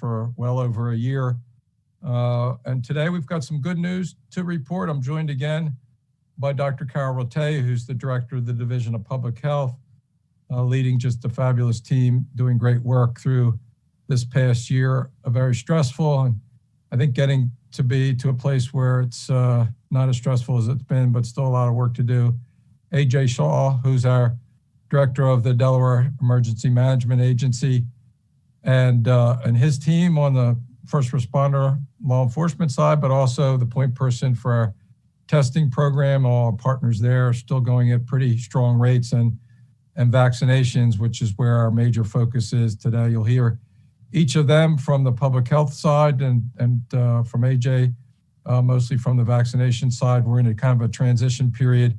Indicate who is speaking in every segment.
Speaker 1: for well over a year. And today we've got some good news to report. I'm joined again by Dr. Carol Rotte, who's the director of the Division of Public Health, leading just a fabulous team, doing great work through this past year, a very stressful, and I think getting to be to a place where it's not as stressful as it's been, but still a lot of work to do. AJ Shaw, who's our director of the Delaware Emergency Management Agency, and his team on the first responder law enforcement side, but also the point person for our testing program. All our partners there are still going at pretty strong rates, and vaccinations, which is where our major focus is today. You'll hear each of them from the public health side and from AJ, mostly from the vaccination side. We're in a kind of a transition period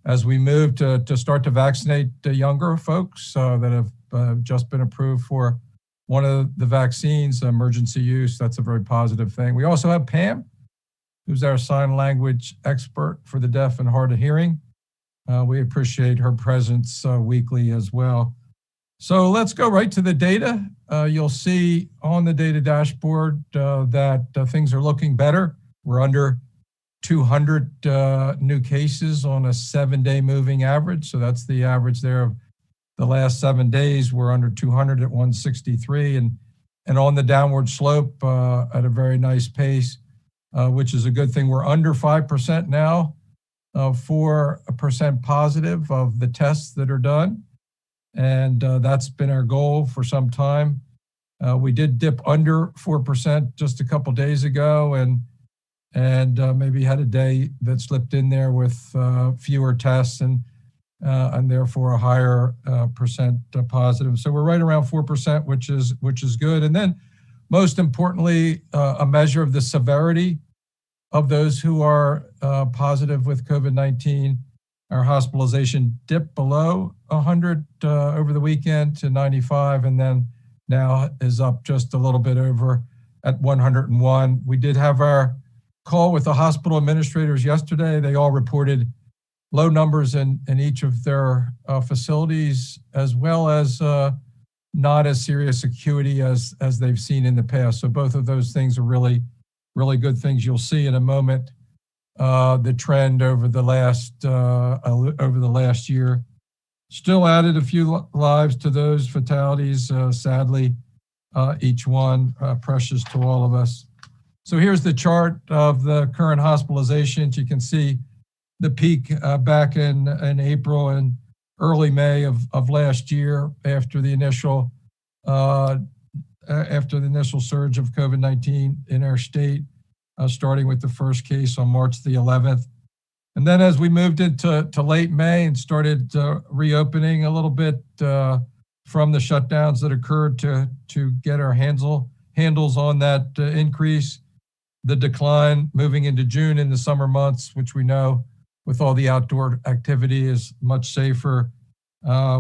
Speaker 1: as we move to start to vaccinate the younger folks that have just been approved for one of the vaccines, emergency use. That's a very positive thing. We also have Pam, who's our sign language expert for the deaf and hard of hearing. We appreciate her presence weekly as well. So let's go right to the data. You'll see on the data dashboard that things are looking better. We're under 200 new cases on a 7-day moving average. So that's the average there of the last 7 days. We're under 200 at 163 and on the downward slope at a very nice pace, which is a good thing. We're under 5% now, 4% positive of the tests that are done. And that's been our goal for some time. We did dip under 4% just a couple days ago, and maybe had a day that slipped in there with fewer tests and therefore a higher percent positive. So we're right around 4%, which is good. And then, most importantly, a measure of the severity of those who are positive with COVID-19. Our hospitalization dipped below 100 over the weekend to 95, and then now is up just a little bit over at 101. We did have our call with the hospital administrators yesterday. They all reported low numbers in each of their facilities, as well as not as serious acuity as they've seen in the past. So both of those things are really, really good things. You'll see in a moment the trend over the last year. Still added a few lives to those fatalities, sadly, each one precious to all of us. So here's the chart of the current hospitalizations. You can see the peak back in April and early May of last year after the initial surge of COVID-19 in our state, starting with the first case on March the 11th. And then as we moved into late May and started reopening a little bit from the shutdowns that occurred to get our handles on that increase, the decline moving into June in the summer months, which we know with all the outdoor activity is much safer.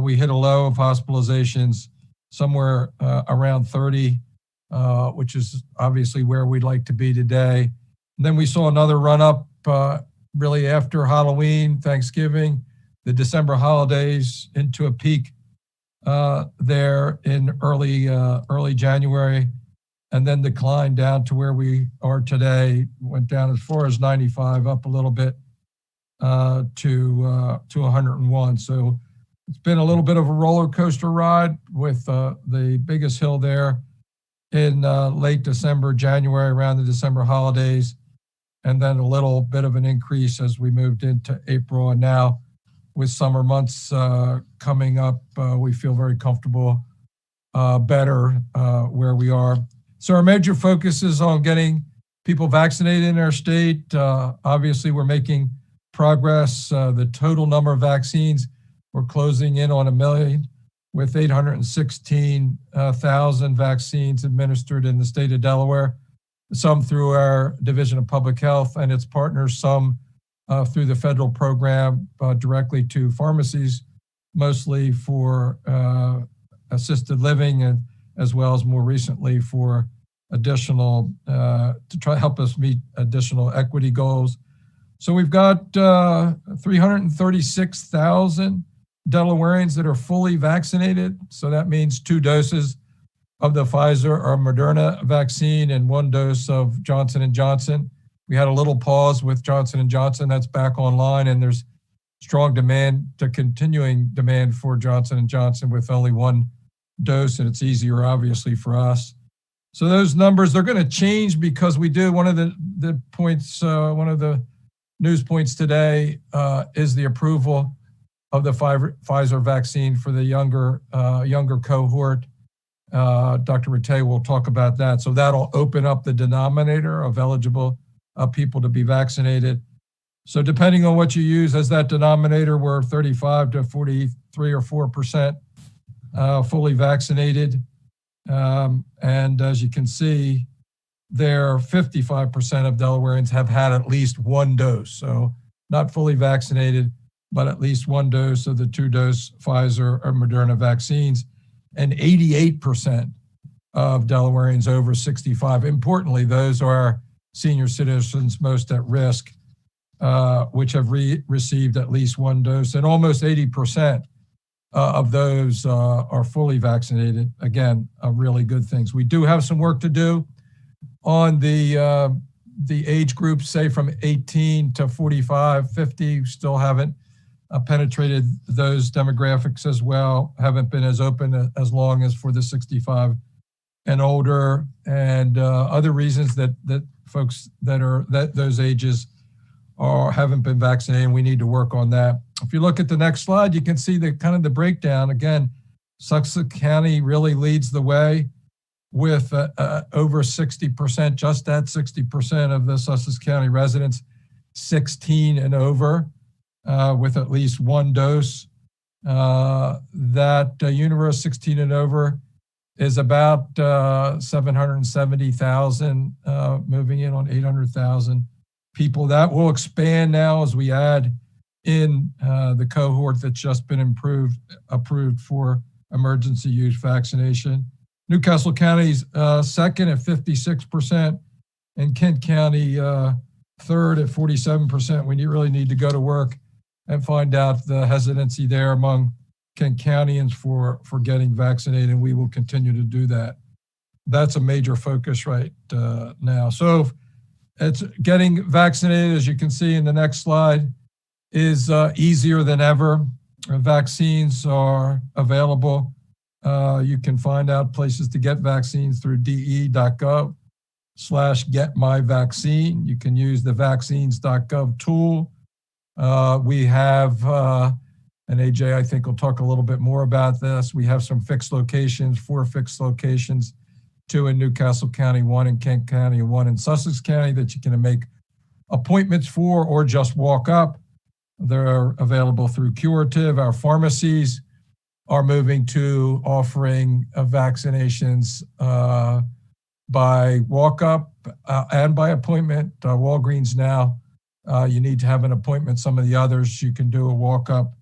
Speaker 1: We hit a low of hospitalizations somewhere around 30, which is obviously where we'd like to be today. And then we saw another run up really after Halloween, Thanksgiving, the December holidays, into a peak there in early January, and then declined down to where we are today. Went down as far as 95, up a little bit to 101. So it's been a little bit of a roller coaster ride with the biggest hill there in late December, January, around the December holidays, and then a little bit of an increase as we moved into April. And now with summer months coming up, we feel very comfortable better where we are. So our major focus is on getting people vaccinated in our state. Obviously, we're making progress. The total number of vaccines, we're closing in on 1 million, with 816,000 vaccines administered in the state of Delaware, some through our Division of Public Health and its partners, some through the federal program directly to pharmacies, mostly for assisted living, and as well as more recently for additional, to try to help us meet additional equity goals. So we've got 336,000 Delawareans that are fully vaccinated. So that means 2 doses of the Pfizer or Moderna vaccine and 1 dose of Johnson & Johnson. We had a little pause with Johnson & Johnson. That's back online, and there's strong demand, to continuing demand for Johnson & Johnson with only 1 dose, and it's easier, obviously, for us. So those numbers, they're going to change because we do, one of the points, one of the news points today is the approval of the Pfizer vaccine for the younger cohort. Dr. Rattay will talk about that. So that'll open up the denominator of eligible people to be vaccinated. So depending on what you use as that denominator, we're 35 to 43 or 4% fully vaccinated. And as you can see, there 55% of Delawareans have had at least 1 dose. So not fully vaccinated, but at least 1 dose of the 2-dose Pfizer or Moderna vaccines. And 88% of Delawareans over 65. Importantly, those are senior citizens most at risk, which have received at least 1 dose, and almost 80% of those are fully vaccinated. Again, really good things. We do have some work to do on the age groups, say from 18 to 45, 50. Still haven't penetrated those demographics as well. Haven't been as open as long as for the 65 and older, and other reasons that folks that are those ages haven't been vaccinated. We need to work on that. If you look at the next slide, you can see the kind of the breakdown. Again, Sussex County really leads the way with over 60%, just at 60% of the Sussex County residents 16 and over with at least 1 dose. That universe 16 and over is about 770,000, moving in on 800,000 people. That will expand now as we add in the cohort that's just been approved for emergency use vaccination. Newcastle County's second at 56%, and Kent County third at 47%. We really need to go to work and find out the hesitancy there among Kent Countyans for getting vaccinated, and we will continue to do that. That's a major focus right now. So it's getting vaccinated, as you can see in the next slide, is easier than ever. Vaccines are available. You can find out places to get vaccines through de.gov/getmyvaccine. You can use the vaccines.gov tool. We have, and AJ, I think, will talk a little bit more about this. We have some fixed locations, 4 fixed locations, 2 in Newcastle County, 1 in Kent County, and 1 in Sussex County that you can make appointments for or just walk up. They're available through Curative. Our pharmacies are moving to offering vaccinations by walk-up and by appointment. Walgreens now, you need to have an appointment. Some of the others, you can do a walk-up.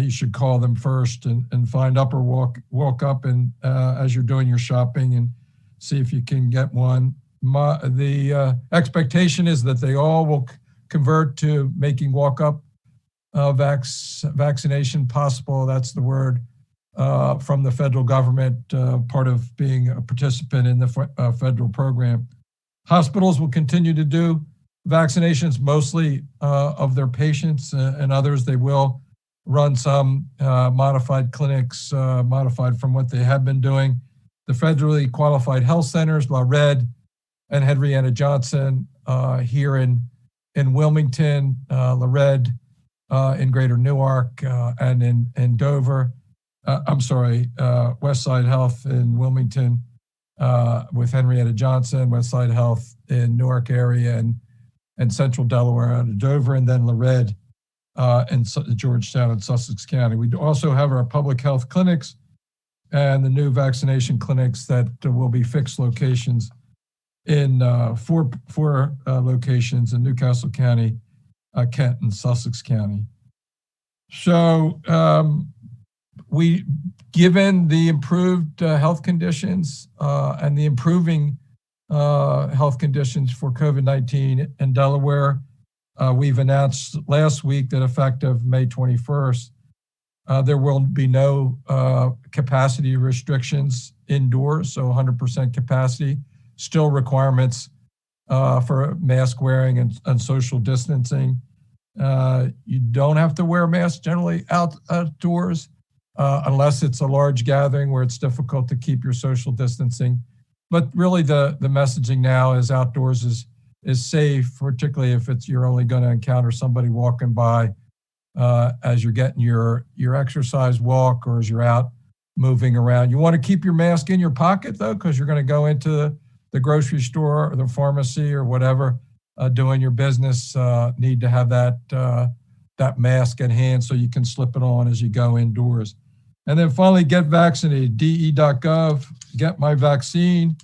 Speaker 1: You should call them first and find up or walk up and as you're doing your shopping and see if you can get one. The expectation is that they all will convert to making walk-up vaccination possible. That's the word from the federal government, part of being a participant in the federal program. Hospitals will continue to do vaccinations, mostly of their patients, and others they will run some modified clinics, modified from what they have been doing. The federally qualified health centers, Lared and Henrietta Johnson here in Wilmington, Lared in Greater Newark and in Dover. Westside Health in Wilmington with Henrietta Johnson, Westside Health in Newark area and Central Delaware out of Dover, and then Lared in Georgetown and Sussex County. We also have our public health clinics and the new vaccination clinics that will be fixed locations in four locations in Newcastle County, Kent, and Sussex County. So given the improved health conditions and the improving health conditions for COVID-19 in Delaware, we've announced last week that effective May 21st, There will be no capacity restrictions indoors, so 100% capacity. Still requirements for mask wearing and social distancing. You don't have to wear a mask generally outdoors unless it's a large gathering where it's difficult to keep your social distancing. But really the messaging now is outdoors is safe, particularly if you're only going to encounter somebody walking by as you're getting your exercise walk or as you're out moving around. You want to keep your mask in your pocket though, because you're going to go into the grocery store or the pharmacy or whatever, doing your business. Need to have that mask at hand so you can slip it on as you go indoors. And then finally, get vaccinated. de.gov, get my vaccine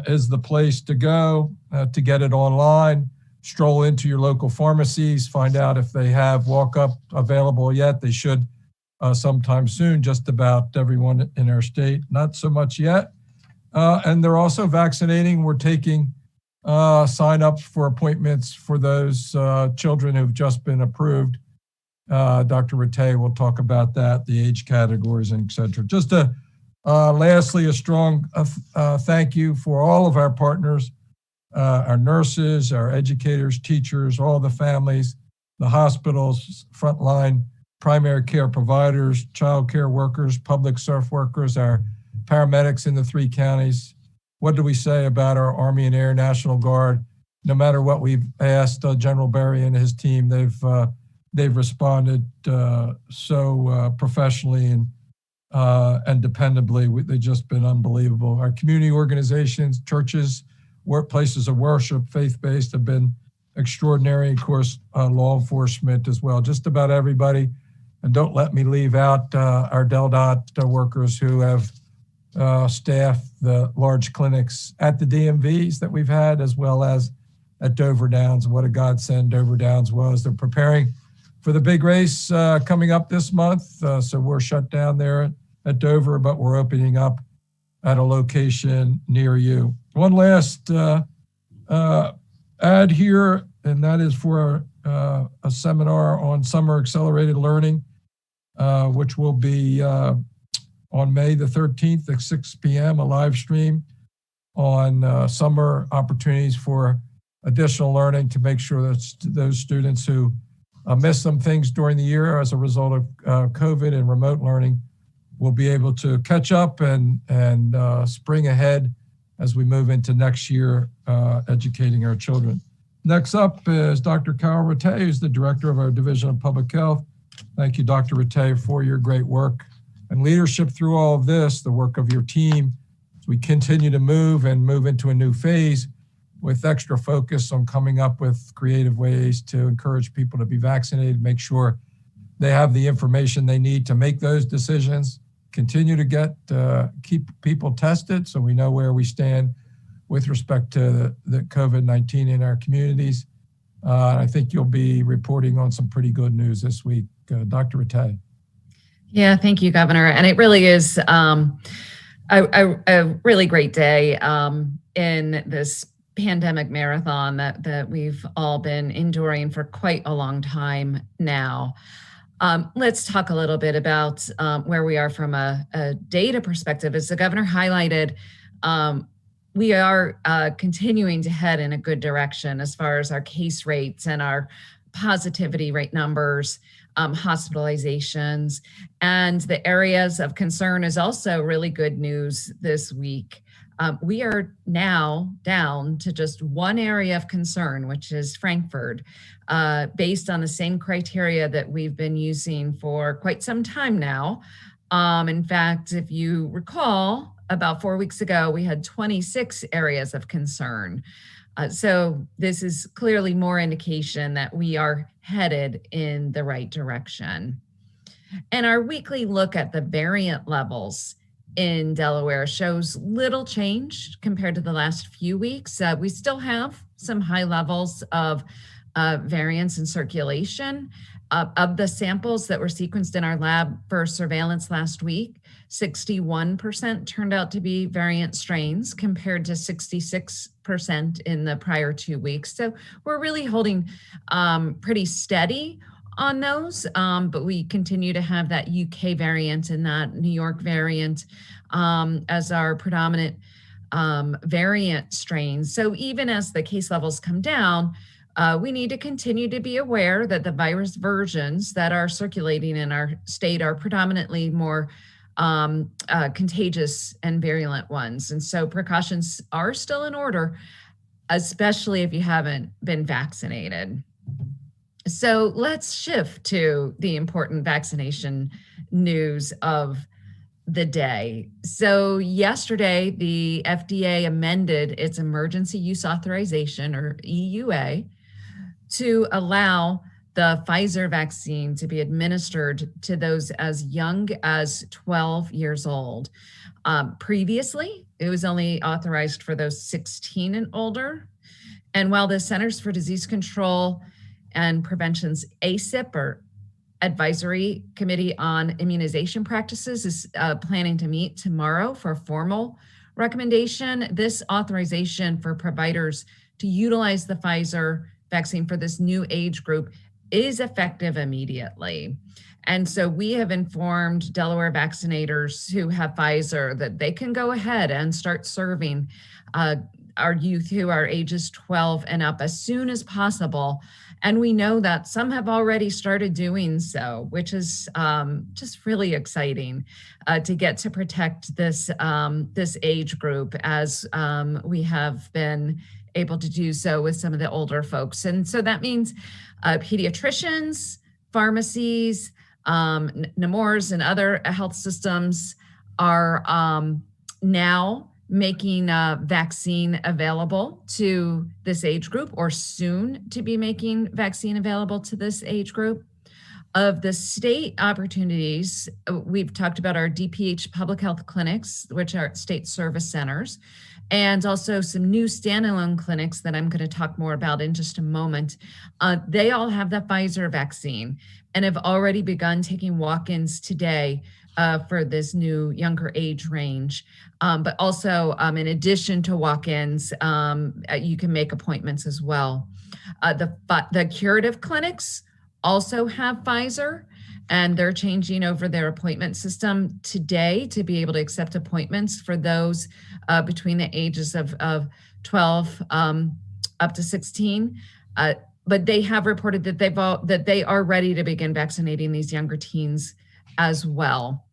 Speaker 1: is the place to go to get it online. Stroll into your local pharmacies, find out if they have walk-up available yet. They should sometime soon, just about everyone in our state. Not so much yet. And they're also vaccinating. We're taking sign-ups for appointments for those children who've just been approved. Dr. Rattay will talk about that, the age categories, and et cetera. Just lastly, a strong thank you for all of our partners, our nurses, our educators, teachers, all the families, the hospitals, frontline primary care providers, child care workers, public service workers, our paramedics in the 3 counties. What do we say about our Army and Air National Guard? No matter what we've asked General Berry and his team, they've responded so professionally and dependably. They've just been unbelievable. Our community organizations, churches, workplaces of worship, faith-based, have been extraordinary. Of course, law enforcement as well. Just about everybody. And don't let me leave out our Del.Dot workers who have staffed the large clinics at the DMVs that we've had, as well as at Dover Downs. What a godsend Dover Downs was. They're preparing for the big race coming up this month. So we're shut down there at Dover, but we're opening up at a location near you. One last ad here, and that is for a seminar on summer accelerated learning, which will be on May the 13th at 6 p.m., a live stream on summer opportunities for additional learning to make sure that those students who missed some things during the year as a result of COVID and remote learning will be able to catch up and spring ahead as we move into next year, educating our children. Next up is Dr. Carol Rattay, who's the director of our Division of Public Health. Thank you, Dr. Rattay, for your great work and leadership through all of this, the work of your team, as we continue to move into a new phase with extra focus on coming up with creative ways to encourage people to be vaccinated, make sure they have the information they need to make those decisions, continue to keep people tested so we know where we stand with respect to the COVID-19 in our communities. I think you'll be reporting on some pretty good news this week. Dr. Rattay.
Speaker 2: Yeah, thank you, Governor. And it really is a really great day in this pandemic marathon that we've all been enduring for quite a long time now. Let's talk a little bit about where we are from a data perspective. As the governor highlighted, we are continuing to head in a good direction as far as our case rates and our positivity rate numbers, hospitalizations, and the areas of concern is also really good news this week. We are now down to just one area of concern, which is Frankfurt, based on the same criteria that we've been using for quite some time now. In fact, if you recall, about 4 weeks ago, we had 26 areas of concern. So this is clearly more indication that we are headed in the right direction. And our weekly look at the variant levels in Delaware shows little change compared to the last few weeks. We still have some high levels of variants in circulation. Of the samples that were sequenced in our lab for surveillance last week, 61% turned out to be variant strains compared to 66% in the prior 2 weeks. So we're really holding pretty steady on those, but we continue to have that UK variant and that New York variant as our predominant variant strains. So even as the case levels come down, we need to continue to be aware that the virus versions that are circulating in our state are predominantly more contagious and virulent ones. And so precautions are still in order, especially if you haven't been vaccinated. So let's shift to the important vaccination news of the day. So yesterday, the FDA amended its emergency use authorization, or EUA, to allow the Pfizer vaccine to be administered to those as young as 12 years old. Previously, it was only authorized for those 16 and older. And while the Centers for Disease Control and Prevention's ACIP, or Advisory Committee on Immunization Practices, is planning to meet tomorrow for a formal recommendation, this authorization for providers to utilize the Pfizer vaccine for this new age group is effective immediately. And so we have informed Delaware vaccinators who have Pfizer that they can go ahead and start serving our youth who are ages 12 and up as soon as possible. And we know that some have already started doing so, which is just really exciting to get to protect this, this age group as we have been able to do so with some of the older folks. And so that means pediatricians, pharmacies, NMORs, and other health systems are now making a vaccine available to this age group, or soon to be making vaccine available to this age group. Of the state opportunities, we've talked about our DPH public health clinics, which are state service centers, and also some new standalone clinics that I'm going to talk more about in just a moment. They all have the Pfizer vaccine and have already begun taking walk-ins today for this new younger age range. But also, in addition to walk-ins, you can make appointments as well. The curative clinics also have Pfizer, and they're changing over their appointment system today to be able to accept appointments for those between the ages of 12 up to 16. But they have reported that they are ready to begin vaccinating these younger teens as well.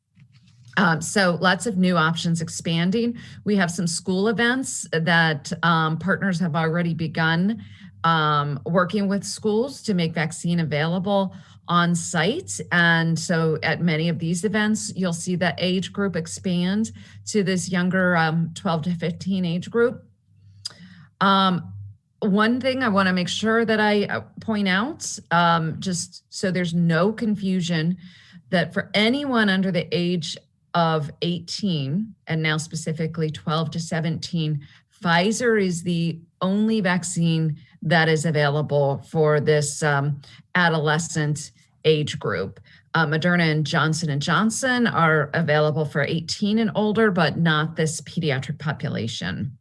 Speaker 2: So lots of new options expanding. We have some school events that partners have already begun working with schools to make vaccine available on site. And so at many of these events, you'll see that age group expand to this younger 12 to 15 age group. One thing I want to make sure that I point out, just so there's no confusion, that for anyone under the age of 18, and now specifically 12 to 17, Pfizer is the only vaccine that is available for this adolescent age group. Moderna and Johnson & Johnson are available for 18 and older, but not this pediatric population.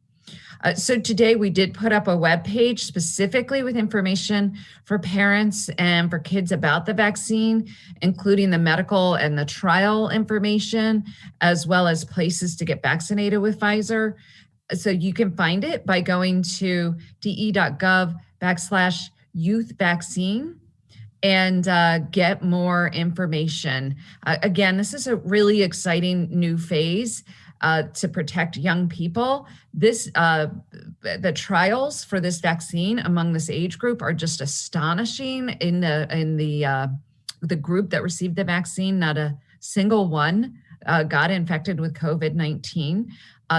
Speaker 2: So today we did put up a webpage specifically with information for parents and for kids about the vaccine, including the medical and the trial information, as well as places to get vaccinated with Pfizer. So you can find it by going to de.gov/youth vaccine and get more information. Again, this is a really exciting new phase to protect young people. The trials for this vaccine among this age group are just astonishing. In the group that received the vaccine, not a single one got infected with COVID-19.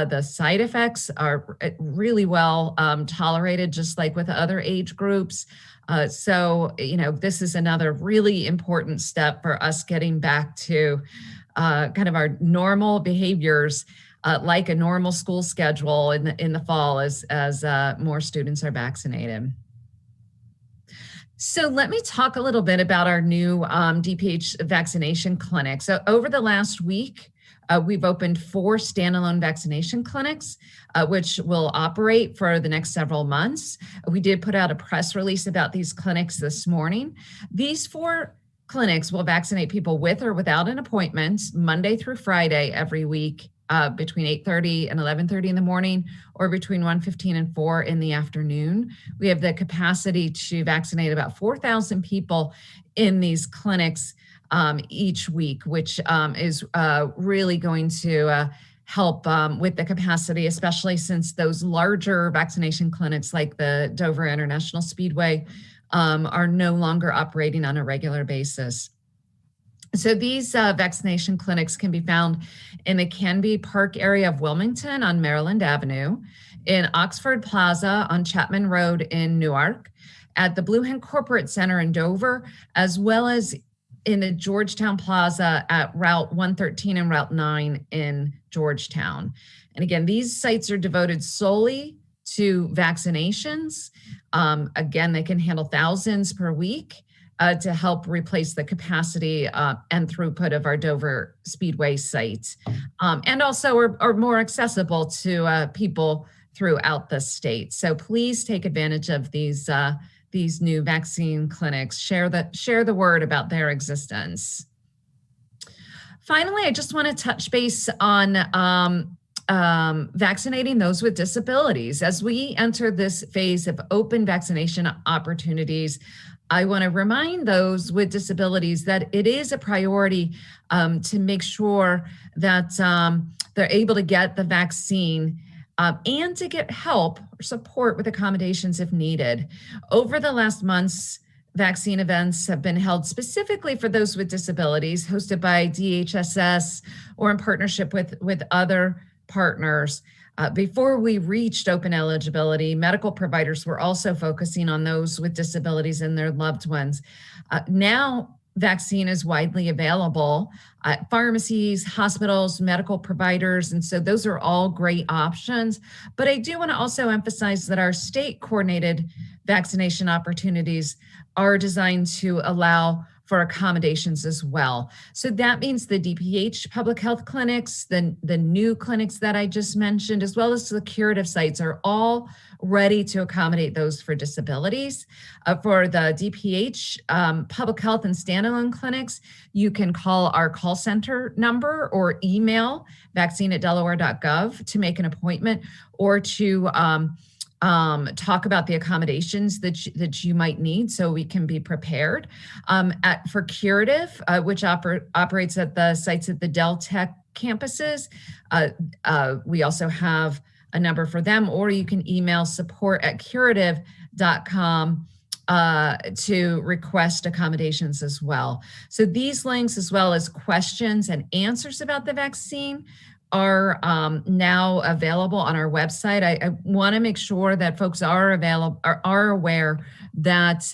Speaker 2: The side effects are really well tolerated, just like with other age groups. So, this is another really important step for us getting back to kind of our normal behaviors, like a normal school schedule in the fall as more students are vaccinated. So let me talk a little bit about our new DPH vaccination clinic. So over the last week, We've opened 4 standalone vaccination clinics, which will operate for the next several months. We did put out a press release about these clinics this morning. These 4 clinics will vaccinate people with or without an appointment, Monday through Friday every week, between 8:30 and 11:30 in the morning, or between 1:15 and 4 in the afternoon. We have the capacity to vaccinate about 4,000 people in these clinics each week, which is really going to help with the capacity, especially since those larger vaccination clinics like the Dover International Speedway are no longer operating on a regular basis. So these vaccination clinics can be found in the Canby Park area of Wilmington on Maryland Avenue, in Oxford Plaza on Chapman Road in Newark, at the Blue Hen Corporate Center in Dover, as well as in the Georgetown Plaza at Route 113 and Route 9 in Georgetown. And again, these sites are devoted solely to vaccinations. Again, they can handle thousands per week to help replace the capacity and throughput of our Dover Speedway site. And also are more accessible to people throughout the state. So please take advantage of these new vaccine clinics. Share the word about their existence. Finally, I just want to touch base on vaccinating those with disabilities. As we enter this phase of open vaccination opportunities, I want to remind those with disabilities that it is a priority to make sure that they're able to get the vaccine and to get help or support with accommodations if needed. Over the last months, vaccine events have been held specifically for those with disabilities, hosted by DHSS or in partnership with other partners. Before we reached open eligibility, medical providers were also focusing on those with disabilities and their loved ones. Now, vaccine is widely available at pharmacies, hospitals, medical providers, and so those are all great options. But I do want to also emphasize that our state coordinated vaccination opportunities are designed to allow for accommodations as well. So that means the DPH public health clinics, the new clinics that I just mentioned, as well as the curative sites are all ready to accommodate those for disabilities. For the DPH public health and standalone clinics, you can call our call center number or email vaccine@delaware.gov to make an appointment or to talk about the accommodations that you might need so we can be prepared. For Curative, which operates at the sites at the Del Tech campuses, we also have a number for them, or you can email support@curative.com to request accommodations as well. So these links, as well as questions and answers about the vaccine, are now available on our website. I want to make sure that folks are aware that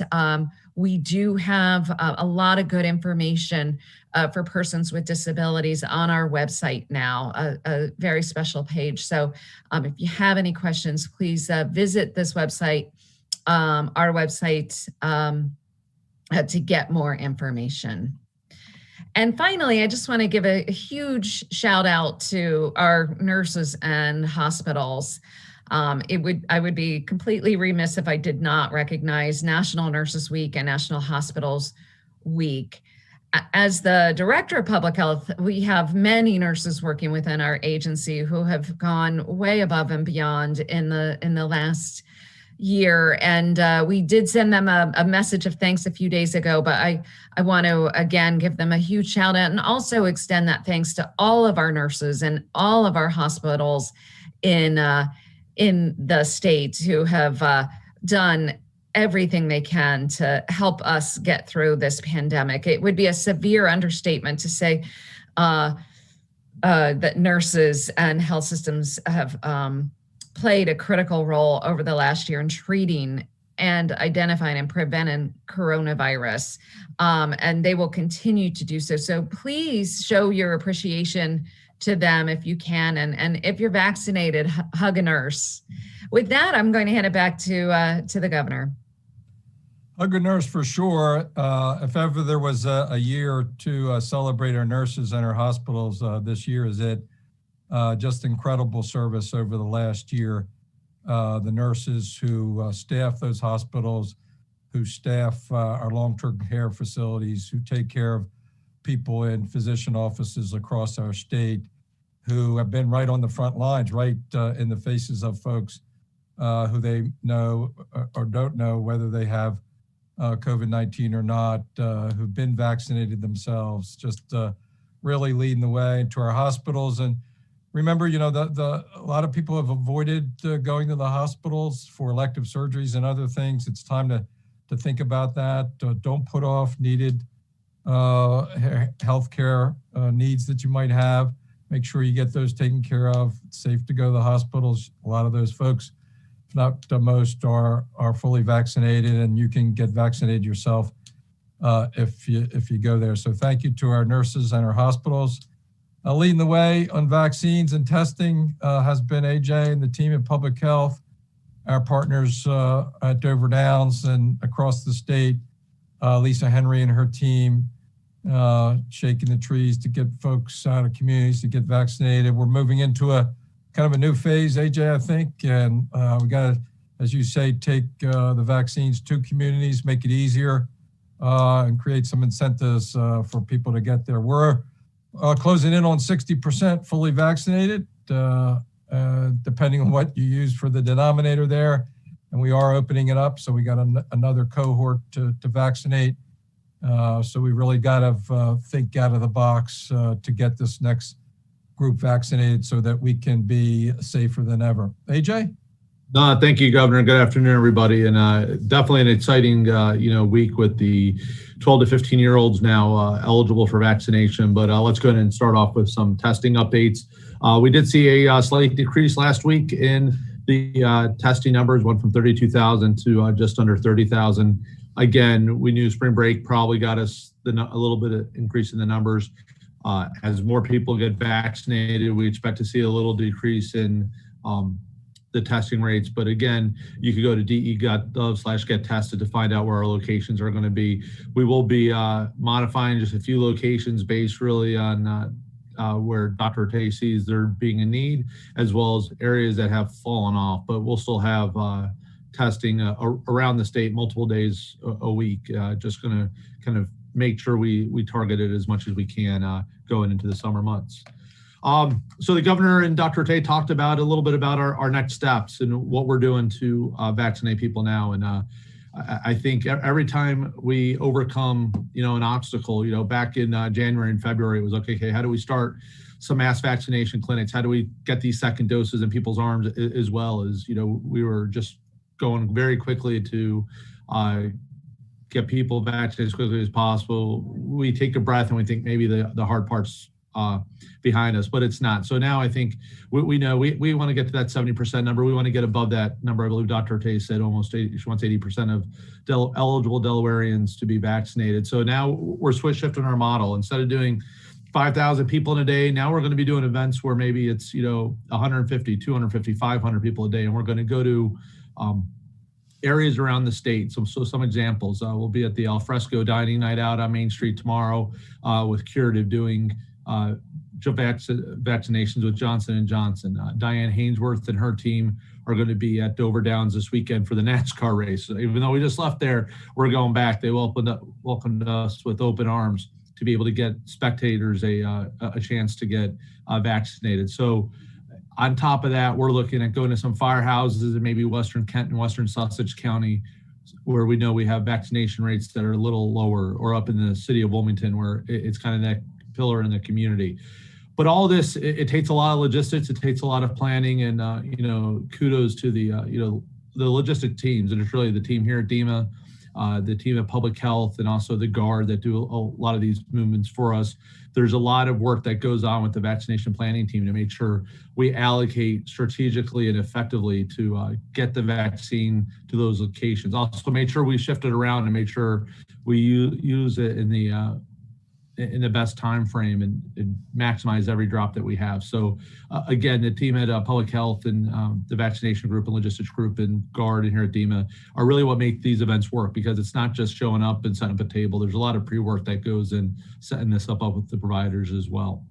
Speaker 2: we do have a lot of good information for persons with disabilities on our website now, a very special page. So if you have any questions, please visit this website, our website, to get more information. And finally, I just want to give a huge shout out to our nurses and hospitals. I would be completely remiss if I did not recognize National Nurses Week and National Hospitals Week. As the Director of Public Health, we have many nurses working within our agency who have gone way above and beyond in the last year. And we did send them a message of thanks a few days ago, but I want to again give them a huge shout out and also extend that thanks to all of our nurses and all of our hospitals in the state who have done everything they can to help us get through this pandemic. It would be a severe understatement to say that nurses and health systems have played a critical role over the last year in treating and identifying and preventing coronavirus, and they will continue to do so. So please show your appreciation to them if you can, and if you're vaccinated, hug a nurse. With that, I'm going to hand it back to the governor.
Speaker 1: A good nurse for sure. If ever there was a year to celebrate our nurses and our hospitals, this year is it. Just incredible service over the last year. The nurses who staff those hospitals, who staff our long-term care facilities, who take care of people in physician offices across our state, who have been right on the front lines, right in the faces of folks who they know or don't know whether they have COVID-19 or not, who've been vaccinated themselves, just really leading the way into our hospitals. And remember, you know, a lot of people have avoided going to the hospitals for elective surgeries and other things. It's time to think about that. Don't put off needed healthcare needs that you might have. Make sure you get those taken care of. It's safe to go to the hospitals. A lot of those folks, if not most, are fully vaccinated, and you can get vaccinated yourself if you go there. So thank you to our nurses and our hospitals. Leading the way on vaccines and testing has been AJ and the team at Public Health, our partners at Dover Downs and across the state. Lisa Henry and her team shaking the trees to get folks out of communities to get vaccinated. We're moving into a kind of a new phase, AJ, I think, and we got to, as you say, take the vaccines to communities, make it easier, and create some incentives for people to get there. We're closing in on 60% fully vaccinated, depending on what you use for the denominator there. And we are opening it up, so we got another cohort to vaccinate. So we really got to think out of the box to get this next group vaccinated so that we can be safer than ever. AJ?
Speaker 3: No, thank you, Governor. Good afternoon, everybody. And definitely an exciting, week with the 12 to 15-year-olds now eligible for vaccination. But let's go ahead and start off with some testing updates. We did see a slight decrease last week in the testing numbers, went from 32,000 to just under 30,000. Again, we knew spring break probably got us a little bit of increase in the numbers. As more people get vaccinated, we expect to see a little decrease in the testing rates. But again, you could go to de.gov/get tested to find out where our locations are going to be. We will be modifying just a few locations based really on where Dr. Tay sees there being a need, as well as areas that have fallen off. But we'll still have testing around the state multiple days a week. Just going to kind of make sure we target it as much as we can going into the summer months. So the governor and Dr. Tay talked about a little bit about our next steps and what we're doing to vaccinate people now. And I think every time we overcome, an obstacle, back in January and February, it was okay, how do we start some mass vaccination clinics? How do we get these second doses in people's arms, as well as, we were just going very quickly to get people vaccinated as quickly as possible. We take a breath and we think maybe the hard part's behind us, but it's not. So now I think we know we want to get to that 70% number. We want to get above that number. I believe Dr. Tay said almost 80, she wants 80% of eligible Delawareans to be vaccinated. So now we're shifting our model. Instead of doing 5,000 people in a day, now we're going to be doing events where maybe it's 150, 250, 500 people a day, and we're going to go to areas around the state. So some examples, we'll be at the Alfresco Dining Night Out on Main Street tomorrow with Curative doing vaccinations with Johnson & Johnson. Diane Hainsworth and her team are going to be at Dover Downs this weekend for the NASCAR race. So even though we just left there, we're going back. They welcomed us with open arms to be able to get spectators a chance to get vaccinated. So on top of that, we're looking at going to some firehouses in maybe Western Kent and Western Sussex County, where we know we have vaccination rates that are a little lower, or up in the city of Wilmington, where it's kind of that pillar in the community. But all this, it takes a lot of logistics, it takes a lot of planning, and kudos to the logistic teams, and it's really the team here at DEMA, the team at Public Health, and also the Guard that do a lot of these movements for us. There's a lot of work that goes on with the vaccination planning team to make sure we allocate strategically and effectively to get the vaccine to those locations. Also made sure we shifted around and made sure we use it in the in the best time frame and maximize every drop that we have. So again, the team at Public Health and the vaccination group and logistics group and GARD and here at DEMA are really what make these events work, because it's not just showing up and setting up a table. There's a lot of pre-work that goes in setting this up with the providers as well.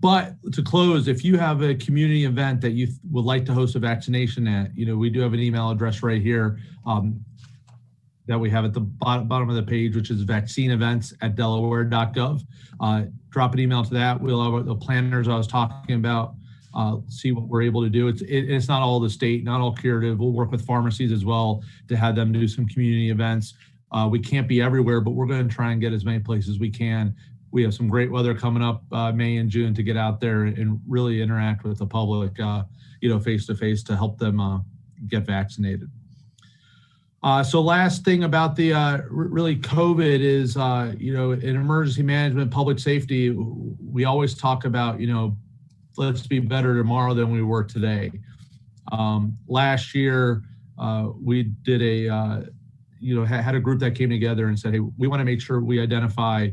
Speaker 3: But to close, if you have a community event that you would like to host a vaccination at, we do have an email address right here that we have at the bottom of the page, which is vaccineevents@delaware.gov. Drop an email to that. We'll have the planners I was talking about, see what we're able to do. It's not all the state, not all curative. We'll work with pharmacies as well to have them do some community events. We can't be everywhere, but we're going to try and get as many places as we can. We have some great weather coming up May and June to get out there and really interact with the public, face to face to help them get vaccinated. So last thing about the really COVID is, in emergency management, public safety, we always talk about, let's be better tomorrow than we were today. Last year, we did had a group that came together and said, hey, we want to make sure we identify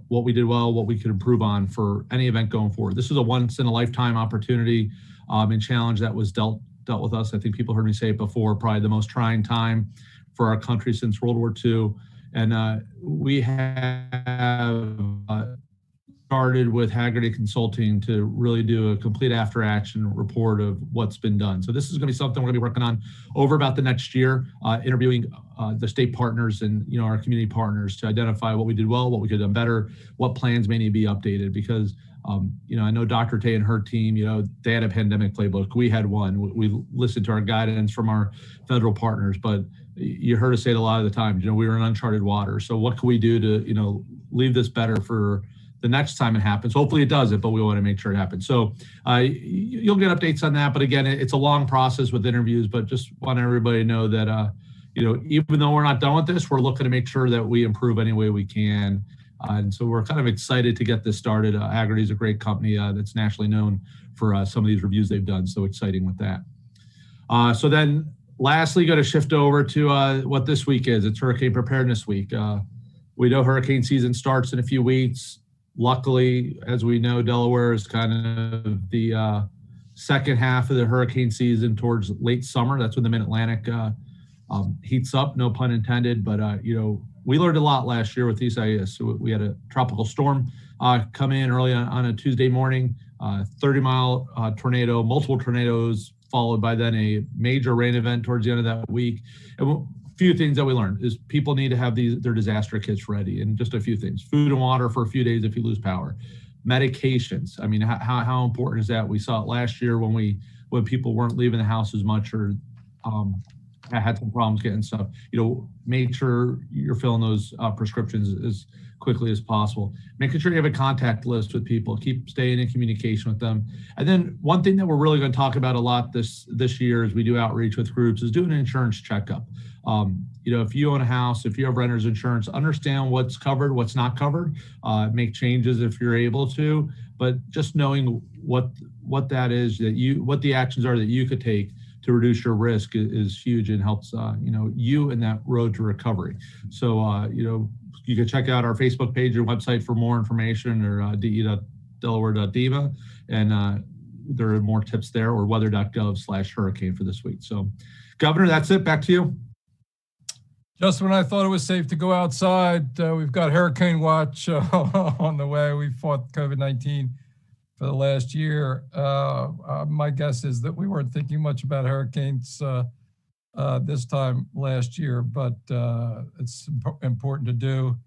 Speaker 3: what we did well, what we could improve on for any event going forward. This is a once in a lifetime opportunity and challenge that was dealt with us. I think people heard me say it before, probably the most trying time for our country since World War II. And we have started with Haggerty Consulting to really do a complete after action report of what's been done. So this is going to be something we're going to be working on over about the next year, interviewing the state partners and our community partners to identify what we did well, what we could have done better, what plans may need to be updated, because I know Dr. Tay and her team, they had a pandemic playbook. We had one. We listened to our guidance from our federal partners, but you heard us say it a lot of the times, we were in uncharted water. So what can we do to, leave this better for the next time it happens? Hopefully it doesn't, but we want to make sure it happens. So you'll get updates on that. But again, it's a long process with interviews, but just want everybody to know that, even though we're not done with this, we're looking to make sure that we improve any way we can. And so we're kind of excited to get this started. Haggerty is a great company that's nationally known for some of these reviews they've done. So exciting with that. So then lastly, got to shift over to what this week is. It's Hurricane Preparedness Week. We know hurricane season starts in a few weeks. Luckily, as we know, Delaware is kind of the second half of the hurricane season towards late summer. That's when the Mid-Atlantic heats up, no pun intended. But, we learned a lot last year with Isaias. So we had a tropical storm come in early on a Tuesday morning, 30-mile tornado, multiple tornadoes, followed by then a major rain event towards the end of that week. And a few things that we learned is people need to have their disaster kits ready, and just a few things: food and water for a few days if you lose power, medications. I mean, how important is that? We saw it last year when people weren't leaving the house as much, or had some problems getting stuff. Make sure you're filling those prescriptions as quickly as possible. Making sure you have a contact list with people. Keep staying in communication with them. And then one thing that we're really going to talk about a lot this year as we do outreach with groups is doing an insurance checkup. If you own a house, if you have renter's insurance, understand what's covered, what's not covered. Make changes if you're able to. But just knowing what that is, what the actions are that you could take to reduce your risk is huge and helps, you in that road to recovery. So, you can check out our Facebook page or website for more information, or de.delaware.dema, and there are more tips there, or weather.gov/hurricane for this week. So, Governor, that's it. Back to you.
Speaker 1: Just when I thought it was safe to go outside, we've got Hurricane Watch on the way. We fought COVID-19 for the last year. My guess is that we weren't thinking much about hurricanes this time last year, but it's important to do.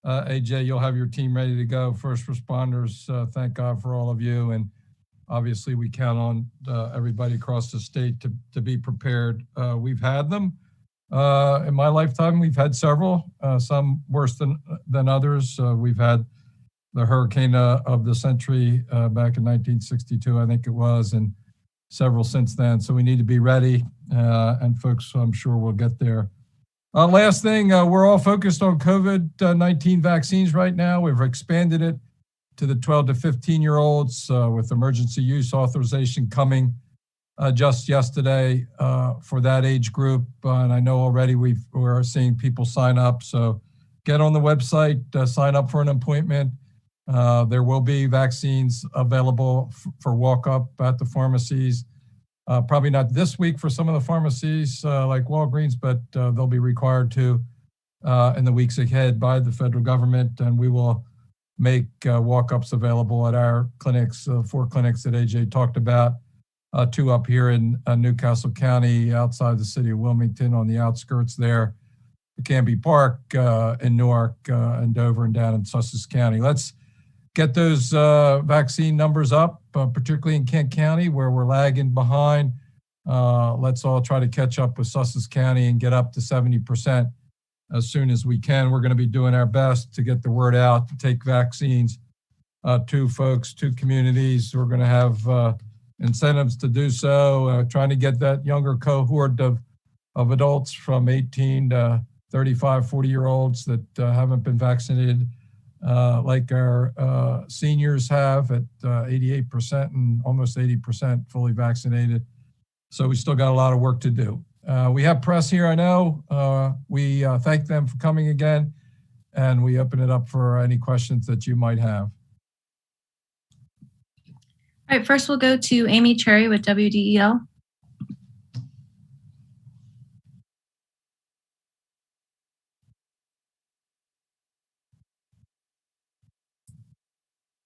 Speaker 1: AJ, you'll have your team ready to go. First responders, thank God for all of you. And obviously we count on everybody across the state to be prepared. We've had them. In my lifetime, we've had several, some worse than others. We've had the hurricane of the century back in 1962, I think it was, and several since then. So we need to be ready, and folks, I'm sure we'll get there. Last thing, we're all focused on COVID-19 vaccines right now. We've expanded it to the 12 to 15-year-olds with emergency use authorization coming just yesterday for that age group. And I know already we're seeing people sign up. So get on the website, sign up for an appointment. There will be vaccines available for walk-up at the pharmacies. Probably not this week for some of the pharmacies like Walgreens, but they'll be required to in the weeks ahead by the federal government, and we will make walk-ups available at our clinics, 4 clinics that AJ talked about, 2 up here in Newcastle County outside the city of Wilmington on the outskirts there, Canby Park in Newark and Dover and down in Sussex County. Let's get those vaccine numbers up, particularly in Kent County where we're lagging behind. Let's all try to catch up with Sussex County and get up to 70% as soon as we can. We're going to be doing our best to get the word out, to take vaccines to folks, to communities. We're going to have incentives to do so, trying to get that younger cohort of adults from 18 to 35, 40-year-olds that haven't been vaccinated, like our seniors have at 88% and almost 80% fully vaccinated. So we still got a lot of work to do. We have press here, I know. We thank them for coming again, and we open it up for any questions that you might have.
Speaker 4: All right, first we'll go to Amy Cherry with WDEL.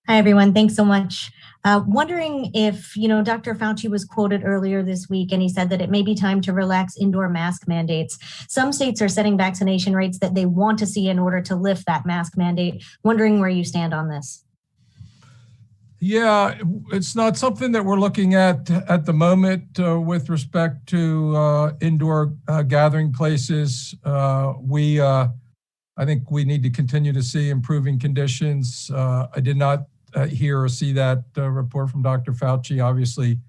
Speaker 5: Hi, everyone. Thanks so much. Wondering if, Dr. Fauci was quoted earlier this week, and he said that it may be time to relax indoor mask mandates. Some states are setting vaccination rates that they want to see in order to lift that mask mandate. Wondering where you stand on this.
Speaker 1: Yeah, it's not something that we're looking at the moment with respect to indoor gathering places. I think we need to continue to see improving conditions. I did not hear or see that report from Dr. Fauci. Obviously,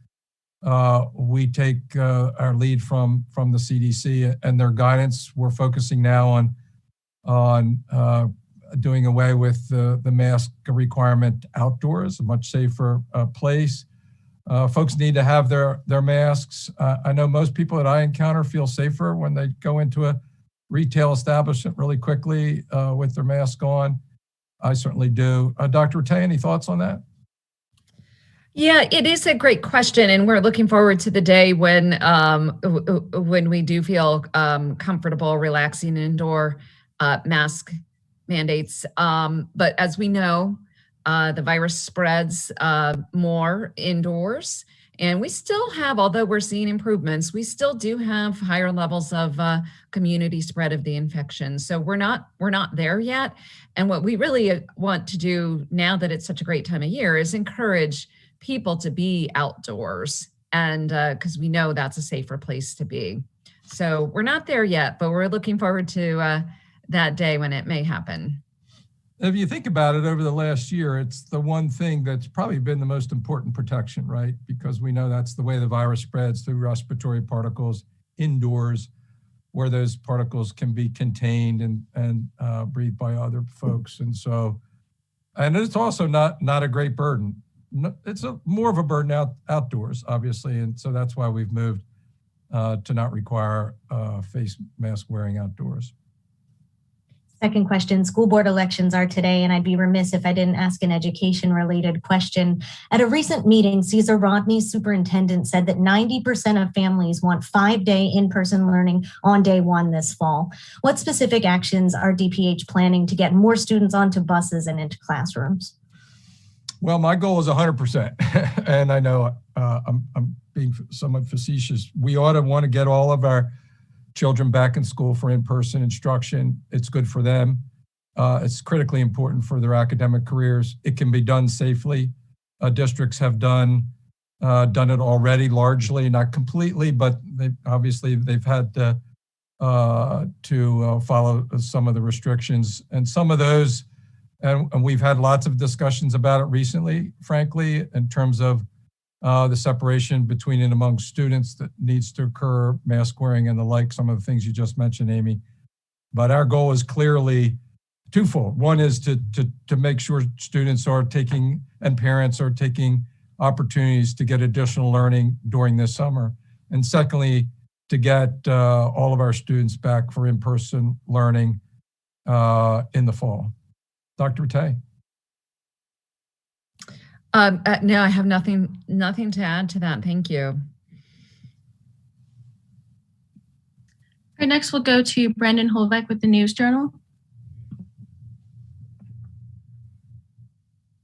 Speaker 1: we take our lead from the CDC and their guidance. We're focusing now on doing away with the mask requirement outdoors, a much safer place. Folks need to have their masks. I know most people that I encounter feel safer when they go into a retail establishment really quickly with their mask on. I certainly do. Dr. Rattay, any thoughts on that?
Speaker 2: Yeah, it is a great question, and we're looking forward to the day when we do feel comfortable relaxing indoor mask mandates. But as we know, the virus spreads more indoors, and we still have, although we're seeing improvements, we still do have higher levels of community spread of the infection. So we're not there yet. And what we really want to do now that it's such a great time of year is encourage people to be outdoors, and because we know that's a safer place to be. So we're not there yet, but we're looking forward to that day when it may happen.
Speaker 1: If you think about it, over the last year, it's the one thing that's probably been the most important protection, right? Because we know that's the way the virus spreads, through respiratory particles indoors, where those particles can be contained and breathed by other folks. And so, and it's also not a great burden. It's more of a burden outdoors, obviously. And so that's why we've moved to not require face mask wearing outdoors.
Speaker 5: Second question, school board elections are today, and I'd be remiss if I didn't ask an education-related question. At a recent meeting, Cesar Rodney, superintendent, said that 90% of families want 5-day in-person learning on day 1 this fall. What specific actions are DPH planning to get more students onto buses and into classrooms?
Speaker 1: Well, my goal is 100%, and I know I'm being somewhat facetious. We ought to want to get all of our children back in school for in-person instruction. It's good for them. It's critically important for their academic careers. It can be done safely. Districts have done it already, largely, not completely, but they've had to follow some of the restrictions, and some of those, and we've had lots of discussions about it recently, frankly, in terms of the separation between and among students that needs to occur, mask wearing and the like, some of the things you just mentioned, Amy. But our goal is clearly twofold. One is to make sure students are taking, and parents are taking, opportunities to get additional learning during this summer. And secondly, to get all of our students back for in-person learning in the fall. Dr. Rattay?
Speaker 2: No, I have nothing to add to that. Thank you.
Speaker 4: All right, next we'll go to Brendan Holbeck with the News Journal.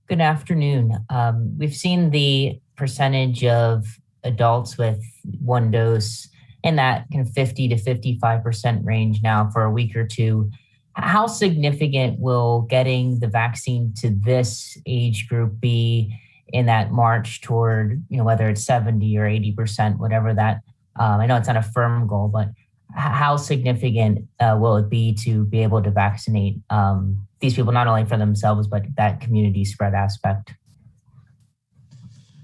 Speaker 6: Good afternoon. We've seen the percentage of adults with one dose in that kind of 50 to 55% range now for a week or two. How significant will getting the vaccine to this age group be in that march toward, whether it's 70 or 80%, whatever that, I know it's not a firm goal, but how significant will it be to be able to vaccinate these people, not only for themselves, but that community spread aspect?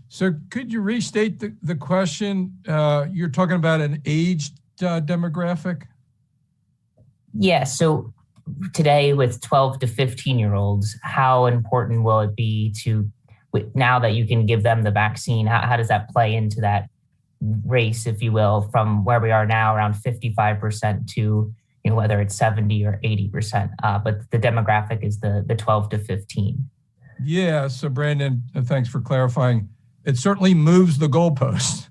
Speaker 1: So could you restate the question? You're talking about an aged demographic?
Speaker 6: Yeah, so today with 12 to 15-year-olds, how important will it be to, now that you can give them the vaccine, how does that play into that race, if you will, from where we are now, around 55% to, whether it's 70 or 80%, but the demographic is the 12 to 15.
Speaker 1: Yeah, so Brandon, thanks for clarifying. It certainly moves the goalpost,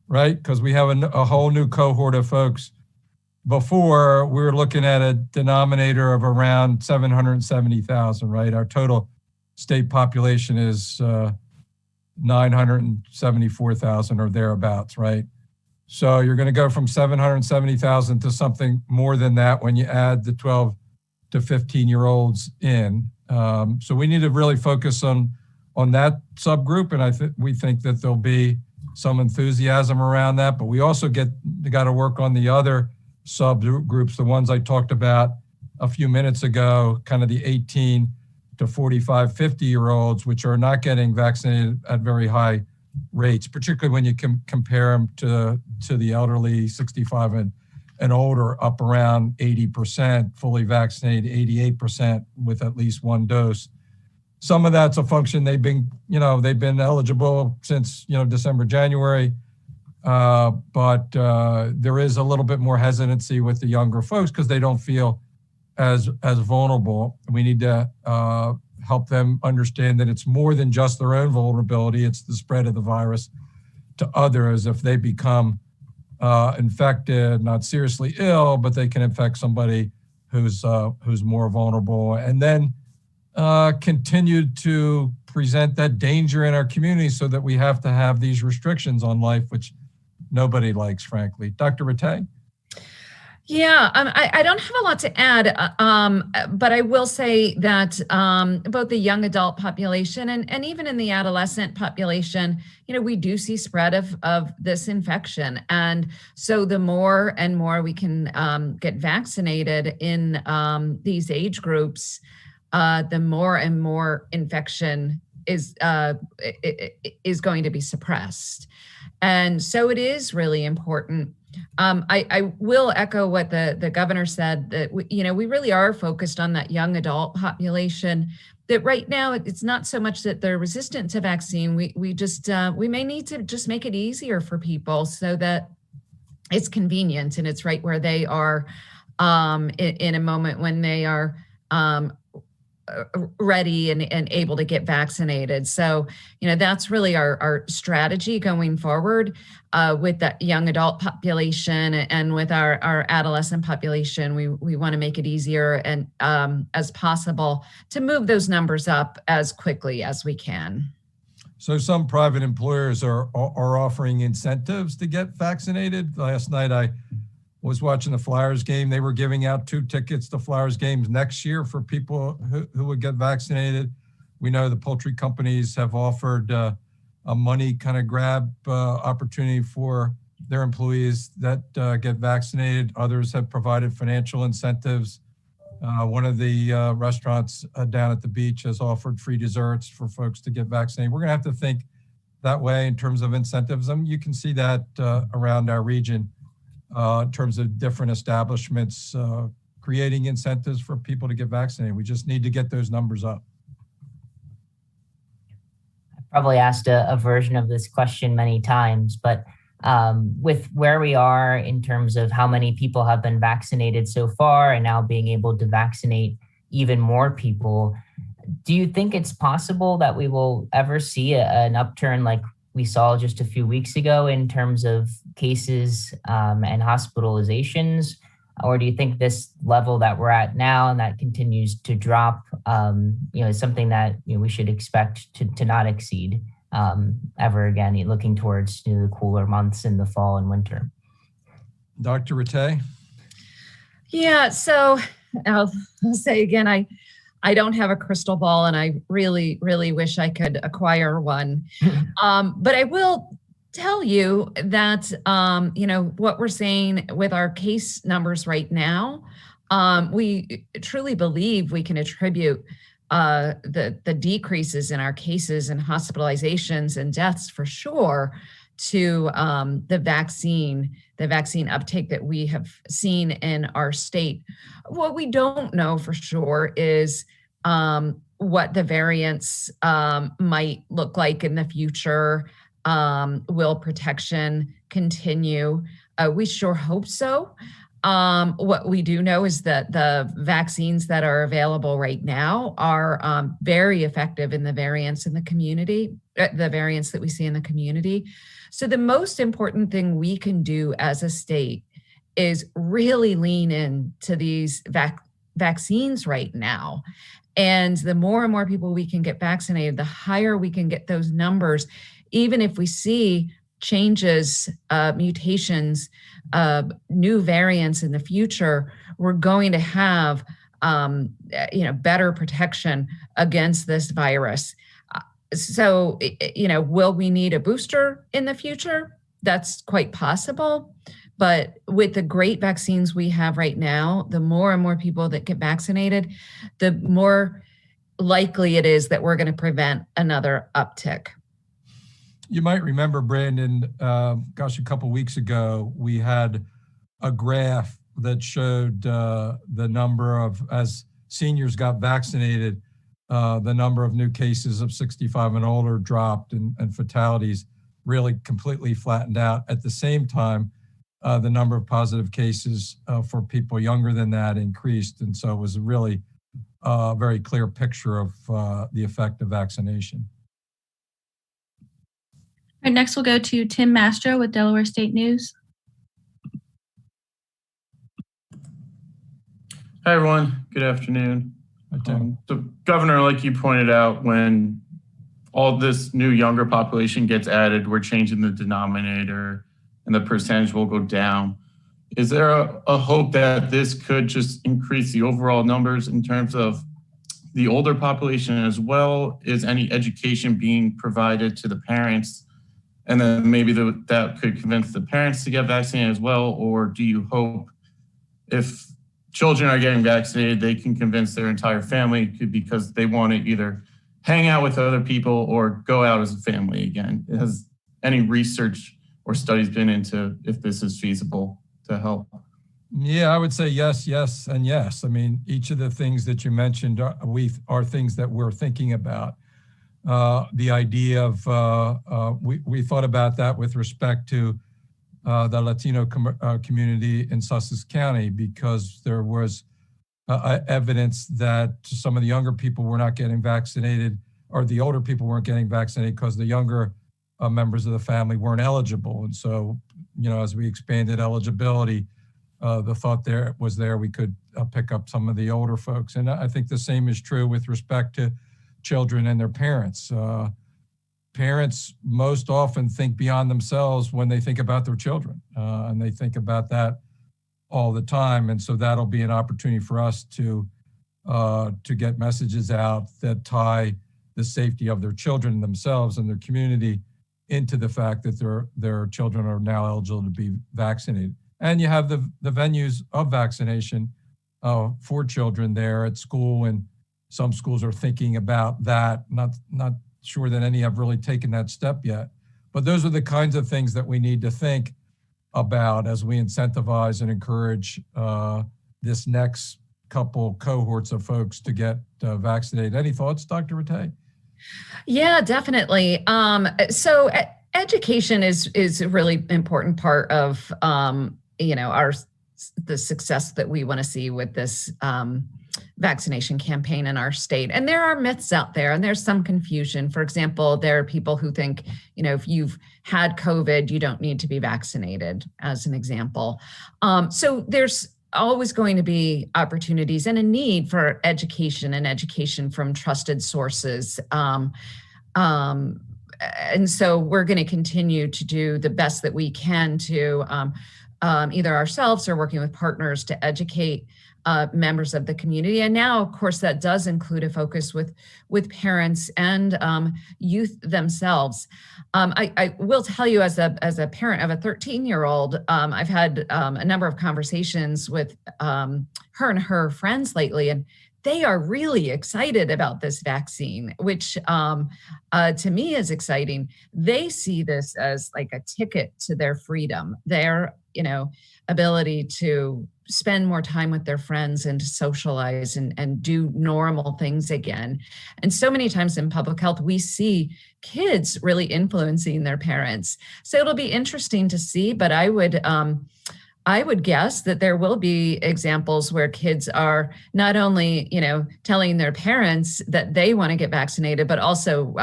Speaker 1: right? Because we have a whole new cohort of folks. Before, we were looking at a denominator of around 770,000, right? Our total state population is 974,000 or thereabouts, right? So you're going to go from 770,000 to something more than that when you add the 12 to 15-year-olds in. So we need to really focus on that subgroup, and we think that there'll be some enthusiasm around that. But we also got to work on the other subgroups, the ones I talked about a few minutes ago, kind of the 18 to 45, 50-year-olds, which are not getting vaccinated at very high rates, particularly when you compare them to the elderly, 65 and older, up around 80%, fully vaccinated, 88% with at least one dose. Some of that's a function they've been eligible since, December, January. But there is a little bit more hesitancy with the younger folks because they don't feel as vulnerable. We need to help them understand that it's more than just their own vulnerability. It's the spread of the virus to others. If they become infected, not seriously ill, but they can infect somebody who's more vulnerable, and then continue to present that danger in our community so that we have to have these restrictions on life, which nobody likes, frankly. Dr. Rattay?
Speaker 2: Yeah, I don't have a lot to add, but I will say that both the young adult population and even in the adolescent population, we do see spread of this infection. And so the more and more we can get vaccinated in these age groups, the more and more infection is going to be suppressed. And so it is really important. I will echo what the governor said, that we really are focused on that young adult population. That right now it's not so much that they're resistant to vaccine. We may need to just make it easier for people so that it's convenient and it's right where they are in a moment when they are ready and able to get vaccinated. So, that's really our strategy going forward with that young adult population and with our adolescent population. We want to make it easier and as possible to move those numbers up as quickly as we can.
Speaker 1: So some private employers are offering incentives to get vaccinated. Last night I was watching the Flyers game. They were giving out 2 tickets to Flyers games next year for people who would get vaccinated. We know the poultry companies have offered a money kind of grab opportunity for their employees that get vaccinated. Others have provided financial incentives. One of the restaurants down at the beach has offered free desserts for folks to get vaccinated. We're gonna have to think that way in terms of incentives. You can see that around our region. In terms of different establishments creating incentives for people to get vaccinated. We just need to get those numbers up.
Speaker 6: I've probably asked a version of this question many times, but With where we are in terms of how many people have been vaccinated so far and now being able to vaccinate even more people, do you think it's possible that we will ever see an upturn like we saw just a few weeks ago in terms of cases and hospitalizations? Or do you think this level that we're at now and that continues to drop, is something that we should expect to not exceed ever again, looking towards the cooler months in the fall and winter?
Speaker 1: Dr. Rattay?
Speaker 2: Yeah, so I'll say again, I don't have a crystal ball, and I really, really wish I could acquire one. But I will tell you that, what we're seeing with our case numbers right now, we truly believe we can attribute the decreases in our cases and hospitalizations and deaths for sure to the vaccine uptake that we have seen in our state. What we don't know for sure is what the variants might look like in the future. Will protection continue? We sure hope so. What we do know is that the vaccines that are available right now are very effective in the variants in the community, the variants that we see in the community. So the most important thing we can do as a state is really lean into these vaccines right now. And the more and more people we can get vaccinated, the higher we can get those numbers. Even if we see changes, mutations, new variants in the future, we're going to have, better protection against this virus. So, will we need a booster in the future? That's quite possible. But with the great vaccines we have right now, the more and more people that get vaccinated, the more likely it is that we're going to prevent another uptick.
Speaker 1: You might remember, Brandon, a couple weeks ago, we had a graph that showed the number of, as seniors got vaccinated, the number of new cases of 65 and older dropped and fatalities really completely flattened out. At the same time, the number of positive cases for people younger than that increased. And so it was really a very clear picture of the effect of vaccination.
Speaker 4: All right, next we'll go to Tim Mastro with Delaware State News.
Speaker 7: Hi, everyone. Good afternoon.
Speaker 1: Hi, Tim.
Speaker 7: So, Governor, like you pointed out, when all this new younger population gets added, we're changing the denominator and the percentage will go down. Is there a hope that this could just increase the overall numbers in terms of the older population as well? Is any education being provided to the parents? And then maybe that could convince the parents to get vaccinated as well? Or do you hope if children are getting vaccinated, they can convince their entire family because they want to either hang out with other people or go out as a family again? Has any research or studies been into if this is feasible to help?
Speaker 1: Yeah, I would say yes, yes, and yes. I mean, each of the things that you mentioned are things that we're thinking about. The idea of, we thought about that with respect to the Latino community in Sussex County, because there was evidence that some of the younger people were not getting vaccinated, or the older people weren't getting vaccinated because the younger members of the family weren't eligible. And so, as we expanded eligibility, the thought was we could pick up some of the older folks. And I think the same is true with respect to children and their parents. Parents most often think beyond themselves when they think about their children, and they think about that all the time. And so that'll be an opportunity for us to get messages out that tie the safety of their children themselves and their community into the fact that their children are now eligible to be vaccinated. And you have the venues of vaccination for children there at school, and some schools are thinking about that. Not sure that any have really taken that step yet, but those are the kinds of things that we need to think about as we incentivize and encourage this next couple cohorts of folks to get vaccinated. Any thoughts, Dr. Rattay?
Speaker 2: Yeah, definitely. So Education is a really important part of the success that we want to see with this vaccination campaign in our state. And there are myths out there, and there's some confusion. For example, there are people who think, if you've had COVID, you don't need to be vaccinated, as an example. So there's always going to be opportunities and a need for education and education from trusted sources. And so we're going to continue to do the best that we can to either ourselves or working with partners to educate members of the community. And now, of course, that does include a focus with parents and youth themselves. I will tell you, as a parent of a 13-year-old, I've had a number of conversations with her and her friends lately, and they are really excited about this vaccine, which to me is exciting. They see this as like a ticket to their freedom, their ability to spend more time with their friends and to socialize and do normal things again. And so many times in public health, we see kids really influencing their parents. So it'll be interesting to see, but I would guess that there will be examples where kids are not only, telling their parents that they want to get vaccinated, but also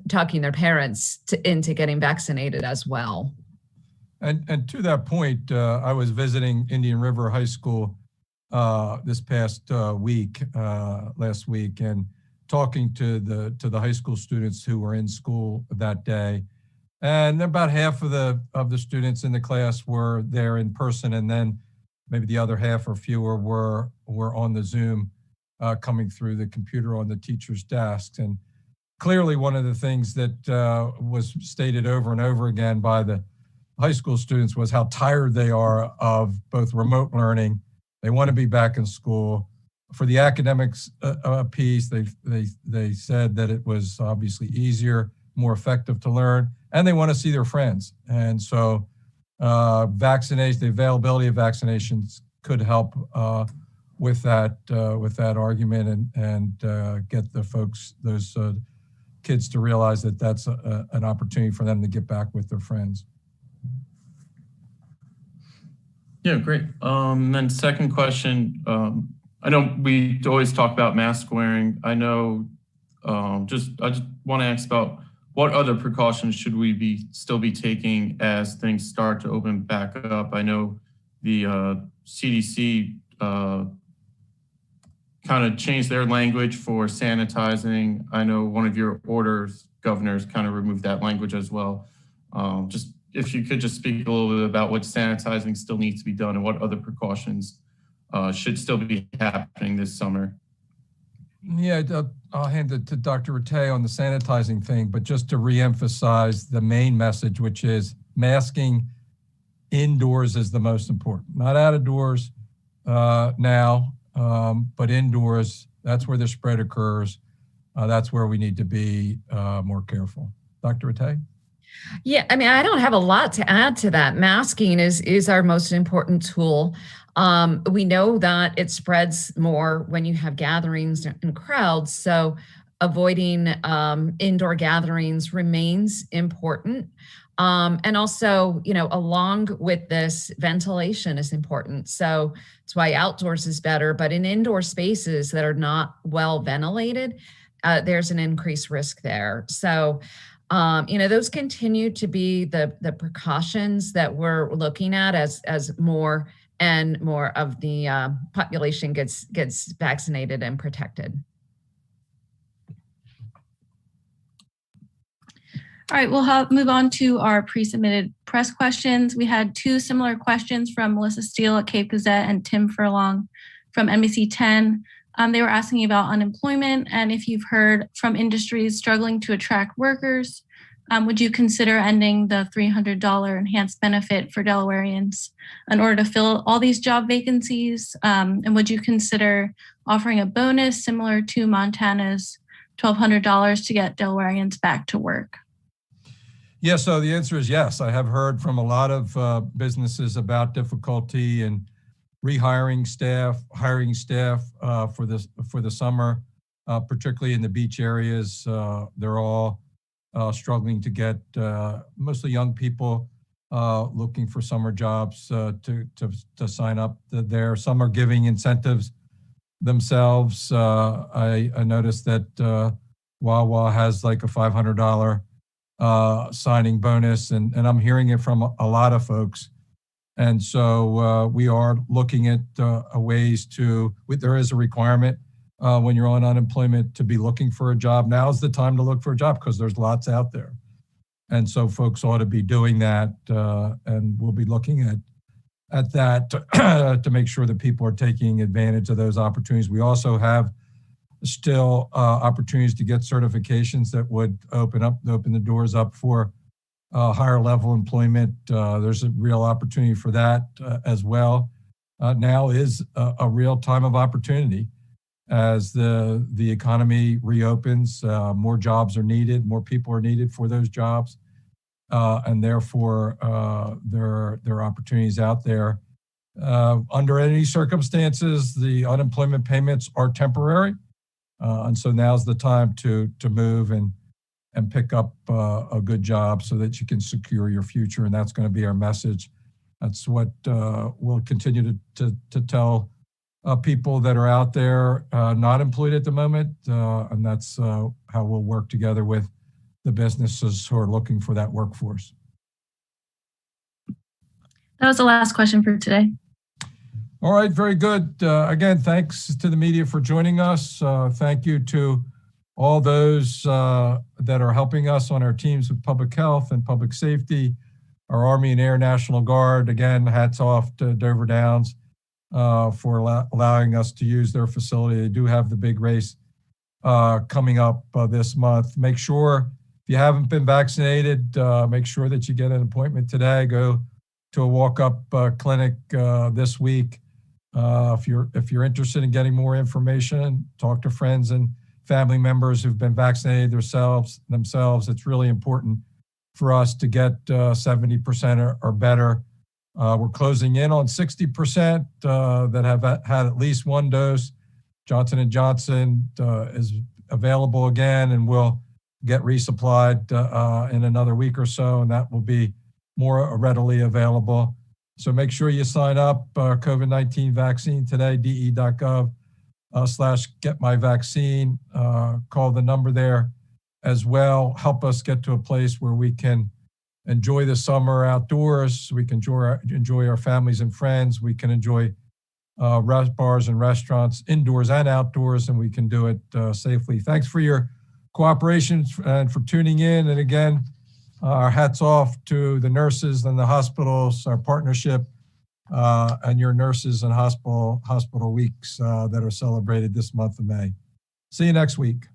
Speaker 2: talking their parents into getting vaccinated as well.
Speaker 1: And to that point, I was visiting Indian River High School this past last week, and talking to the high school students who were in school that day. And about half of the students in the class were there in person, and then maybe the other half or fewer were on the Zoom coming through the computer on the teacher's desks. And clearly one of the things that was stated over and over again by the high school students was how tired they are of both remote learning. They want to be back in school. For the academics piece, they said that it was obviously easier, more effective to learn, and they want to see their friends. And so the availability of vaccinations could help with that argument and get those kids to realize that that's an opportunity for them to get back with their friends.
Speaker 7: Yeah, great. Then second question, I know we always talk about mask wearing. I know, I just want to ask about what other precautions should we still be taking as things start to open back up? I know the CDC kind of changed their language for sanitizing. I know one of your orders, governors, kind of removed that language as well. Just if you could just speak a little bit about what sanitizing still needs to be done and what other precautions should still be happening this summer.
Speaker 1: Yeah, I'll hand it to Dr. Rattay on the sanitizing thing, but just to reemphasize the main message, which is masking indoors is the most important. Not out of doors now, but indoors, that's where the spread occurs. That's where we need to be more careful. Dr. Rattay?
Speaker 2: Yeah, I mean, I don't have a lot to add to that. Masking is our most important tool. We know that it spreads more when you have gatherings and crowds. So avoiding indoor gatherings remains important. And also, along with this, ventilation is important. So that's why outdoors is better. But in indoor spaces that are not well ventilated, there's an increased risk there. So those continue to be the precautions that we're looking at as more and more of the population gets vaccinated and protected.
Speaker 4: All right, we'll move on to our pre-submitted press questions. We had two similar questions from Melissa Steele at Cape Gazette and Tim Furlong from NBC 10. They were asking about unemployment and if you've heard from industries struggling to attract workers. Would you consider ending the $300 enhanced benefit for Delawareans in order to fill all these job vacancies? And would you consider offering a bonus similar to Montana's $1,200 to get Delawareans back to work?
Speaker 1: Yeah, so the answer is yes. I have heard from a lot of businesses about difficulty in rehiring staff, hiring staff for the summer, particularly in the beach areas. They're all struggling to get mostly young people looking for summer jobs to sign up there. Some are giving incentives themselves. I noticed that Wawa has like a $500 signing bonus, and I'm hearing it from a lot of folks. And so we are looking at ways to, there is a requirement when you're on unemployment to be looking for a job. Now's the time to look for a job because there's lots out there. And so folks ought to be doing that, and we'll be looking at that to make sure that people are taking advantage of those opportunities. We also have still opportunities to get certifications that would open the doors up for higher level employment. There's a real opportunity for that as well. Now is a real time of opportunity as the economy reopens. More jobs are needed, more people are needed for those jobs, and therefore there are opportunities out there. Under any circumstances, the unemployment payments are temporary, and so now's the time to move and pick up a good job so that you can secure your future, and that's going to be our message. That's what we'll continue to tell people that are out there not employed at the moment, and that's how we'll work together with the businesses who are looking for that workforce.
Speaker 4: That was the last question for today.
Speaker 1: All right, very good. Again, thanks to the media for joining us. Thank you to all those that are helping us on our teams with public health and public safety, our Army and Air National Guard. Again, hats off to Dover Downs for allowing us to use their facility. They do have the big race coming up this month. Make sure, if you haven't been vaccinated, make sure that you get an appointment today. Go to a walk-up clinic this week. If you're interested in getting more information, talk to friends and family members who've been vaccinated themselves. It's really important for us to get 70% or better. We're closing in on 60% that have had at least one dose. Johnson & Johnson is available again, and will get resupplied in another week or so, and that will be more readily available. So make sure you sign up, COVID-19 vaccine today, de.gov /getmyvaccine. Call the number there as well. Help us get to a place where we can enjoy the summer outdoors. We can enjoy our families and friends. We can enjoy bars and restaurants indoors and outdoors, and we can do it safely. Thanks for your cooperation and for tuning in. And again, our hats off to the nurses and the hospitals, our partnership, and your nurses and hospital weeks that are celebrated this month of May. See you next week.